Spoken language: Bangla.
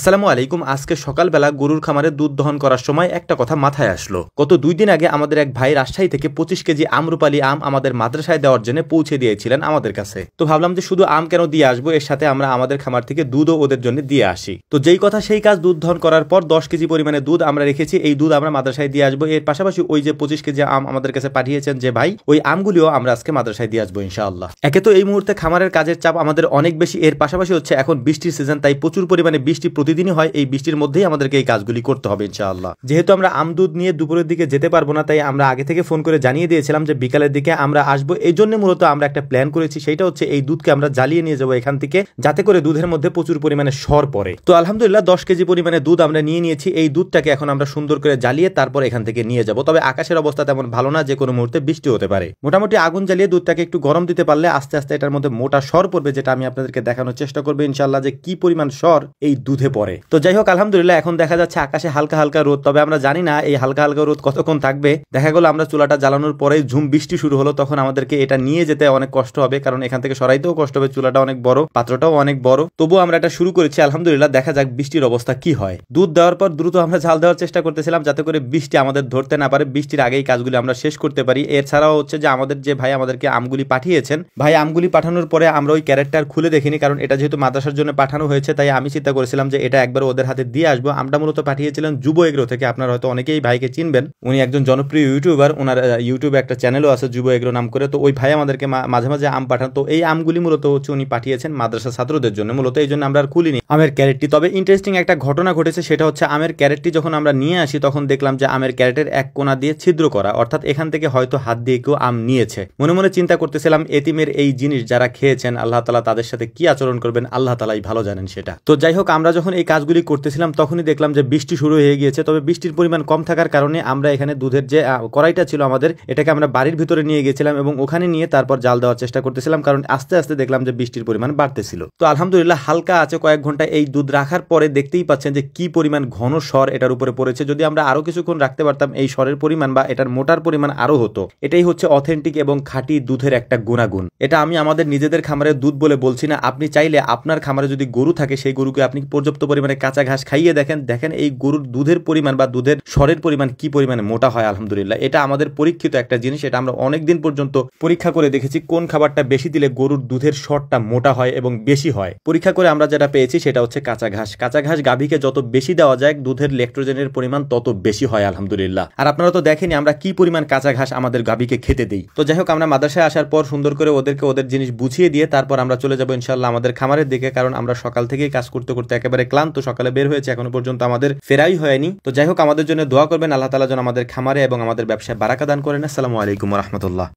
আসসালামু আলাইকুম। আজকে সকালবেলা গরুর খামারে দুধ দহন করার সময় একটা কথা মাথায় আসলো। গত 2 দিন আগে আমাদের এক ভাই রাজশাহী থেকে 25 কেজি আম্রপালি আম আমাদের মাদ্রাসায় দেওয়ার জন্য পৌঁছে দিয়েছিলেন আমাদের কাছে। তো ভাবলাম যে শুধু আম কেন দিয়ে আসবো, এর সাথে আমরা আমাদের খামার থেকে দুধও ওদের জন্য দিয়ে আসি। তো যেই কথা সেই কাজ, দুধ দহন করার পর 10 কেজি পরিমাণে দুধ আমরা রেখেছি। এই দুধ আমরা মাদ্রাসায় দিয়ে আসবো। এর পাশাপাশি ওই যে 25 কেজি আম আমাদের কাছে পাঠিয়েছেন যে ভাই, ওই আমগুলিও আমরা আজকে মাদ্রাসায় দিয়ে আসবো ইনশাআল্লাহ। একে তো এই মুহূর্তে খামারের কাজের চাপ আমাদের অনেক বেশি, এর পাশাপাশি হচ্ছে এখন বৃষ্টির সিজন, তাই প্রচুর পরিমাণে বৃষ্টি প্রতিদিনই হয়। এই বৃষ্টির মধ্যেই আমাদেরকে এই কাজগুলি করতে হবে ইনশাআল্লাহ। যেহেতু আমরা আম দুধ নিয়ে দুপুরের দিকে যেতে পারবো না, তাই আমরা আগে থেকে ফোন করে জানিয়ে দিয়েছিলাম যে বিকালের দিকে আমরা আসবো। এই জন্য মূলত আমরা একটা প্ল্যান করেছি, সেটা হচ্ছে এই দুধকে আমরা জ্বালিয়ে নিয়ে যাবো এখান থেকে, যাতে করে দুধের মধ্যে প্রচুর পরিমাণে সর পড়ে। তো আলহামদুলিল্লাহ 10 কেজি পরিমাণে দুধ আমরা নিয়ে নিয়েছি। এই দুধটাকে এখন আমরা সুন্দর করে জ্বালিয়ে তারপর এখান থেকে নিয়ে যাব। তবে আকাশের অবস্থা তেমন ভালো না, যে কোনো মুহূর্তে বৃষ্টি হতে পারে। মোটামুটি আগুন জ্বালিয়ে দুধটাকে একটু গরম দিতে পারলে আস্তে আস্তে এটার মধ্যে মোটা সর পড়বে, যেটা আমি আপনাদেরকে দেখানোর চেষ্টা করবো ইনশাআল্লাহ যে কি পরিমাণ সর এই দুধে পড়ে। তো যাই হোক, আলহামদুলিল্লাহ এখন দেখা যাচ্ছে আকাশে হালকা হালকা রোদ, তবে আমরা জানি না এই হালকা হালকা রোদ কতক্ষণ থাকবে। দেখা গেল আমরা চুলাটা জ্বালানোর পরেই ঝুম বৃষ্টি শুরু হলো, তখন আমাদেরকে এটা নিয়ে যেতে অনেক কষ্ট হবে, কারণ এখান থেকে সরাইতেও কষ্ট হবে। চুলাটা অনেক বড়, পাত্রটাও অনেক বড়, তবুও আমরা এটা শুরু করেছি। আলহামদুলিল্লাহ দেখা যাক বৃষ্টির অবস্থা কি হয়। দুধ দেওয়ার পর দ্রুত আমরা ঝাল দেওয়ার চেষ্টা করতেছিলাম, যাতে করে বৃষ্টি আমাদের ধরতে না পারে, বৃষ্টির আগেই কাজগুলি আমরা শেষ করতে পারি। এছাড়াও হচ্ছে যে আমাদের যে ভাই আমাদেরকে আমগুলি পাঠিয়েছেন, ভাই আমগুলি পাঠানোর পরে আমরা ওই ক্যারেটটার খুলে দেখিনি, কারণ এটা যেহেতু মাদ্রাসার জন্য পাঠানো হয়েছে, তাই আমি চিন্তা করেছিলাম যে এটা একবার ওদের হাতে দিয়ে আসবো। আমরা মূলত পাঠিয়েছিলেন যুব এগ্রো থেকে। আপনারা হয়তো অনেকেই ভাইকে চিনবেন, উনি একজন জনপ্রিয় ইউটিউবার, ওনার ইউটিউবে একটা চ্যানেলও আছে যুব এগ্রো নাম করে। তো ওই ভাই আমাদেরকে মাঝে মাঝে আম পাঠান। তো এই আমগুলি মূলত হচ্ছে উনি পাঠিয়েছেন মাদ্রাসা ছাত্রদের জন্য, মূলত এই জন্য আমরা আর খুলিনি আমের ক্যারেটটি। তবে ইন্টারেস্টিং একটা ঘটনা ঘটেছে, সেটা হচ্ছে আমের ক্যারেটটি যখন আমরা নিয়ে আসি, তখন দেখলাম যে আমের ক্যারেটের এক কোণা দিয়ে ছিদ্র করা, অর্থাৎ এখান থেকে হয়তো হাত দিয়ে কেউ আম নিয়েছে। মনে মনে চিন্তা করতেছিলাম, এতিমের এই জিনিস যারা খেয়েছেন, আল্লাহ তাআলা তাদের সাথে কি আচরণ করবেন আল্লাহ তাআলাই ভালো জানেন সেটা। তো যাই হোক, আমরা যখন এই কাজগুলি করতেছিলাম তখনই দেখলাম যে বৃষ্টি শুরু হয়ে গিয়েছে। তবে বৃষ্টির পরিমাণ কম থাকার কারণে আমরা এখানে দুধের যে কড়াইটা ছিল আমাদের, এটাকে আমরা বাড়ির ভিতরে নিয়ে গেছিলাম এবং ওখানে নিয়ে তারপর জাল দেওয়ার চেষ্টা করতেছিলাম, কারণ আস্তে আস্তে দেখলাম যে বৃষ্টির পরিমাণ বাড়তেছিল। তো আলহামদুলিল্লাহ হালকা আছে কয়েক ঘন্টা এই দুধ রাখার পরে দেখতেই পাচ্ছেন যে কি পরিমাণ ঘন সর এটার উপরে পড়েছে। যদি আমরা আরো কিছুক্ষণ রাখতে পারতাম, এই সরের পরিমাণ বা এটার মোটার পরিমাণ আরো হতো। এটাই হচ্ছে অথেন্টিক এবং খাঁটি দুধের একটা গুণাগুণ। এটা আমি আমাদের নিজেদের খামারের দুধ বলে বলছি না। আপনি চাইলে আপনার খামারে যদি গরু থাকে, সেই গরুকে আপনি পর্যাপ্ত পরিমাণে কাঁচা ঘাস খাইয়ে দেখেন এই গরুর দুধের পরিমাণ বা দুধের সরের পরিমাণ কি পরিমাণে মোটা হয়। আলহামদুলিল্লাহ এটা আমাদের পরীক্ষিত একটা জিনিস, এটা আমরা অনেকদিন পর্যন্ত পরীক্ষা করে দেখেছি কোন খাবারটা বেশি দিলে গরুর দুধের সরটা মোটা হয় এবং বেশি হয়। পরীক্ষা করে আমরা যেটা পেয়েছি সেটা হচ্ছে কাঁচা ঘাস। কাঁচা ঘাস গাভীকে যত বেশি দেওয়া যায়, দুধের ল্যাক্টোজেনের পরিমাণ তত বেশি হয় আলহামদুলিল্লাহ। আর আপনারা তো দেখেনি আমরা কি পরিমাণ কাঁচা ঘাস আমাদের গাভীকে খেতে দেই। তো যাই হোক, আমরা মাদ্রাসায় আসার পর সুন্দর করে ওদেরকে ওদের জিনিস বুঝিয়ে দিয়ে তারপর আমরা চলে যাবো ইনশাআল্লাহ আমাদের খামারের দিকে, কারণ আমরা সকাল থেকেই কাজ করতে করতে একেবারে ক্লান্ত। সকালে বের হয়েছে, এখনো পর্যন্ত আমাদের ফেরাই হয়নি। তো যাই হোক, আমাদের জন্য দোয়া করবেন, আল্লাহ তাআলা যেন আমাদের খামারে এবং আমাদের ব্যবসায় বারাকা দান করেন। আসসালামু আলাইকুম ওয়া রাহমাতুল্লাহ।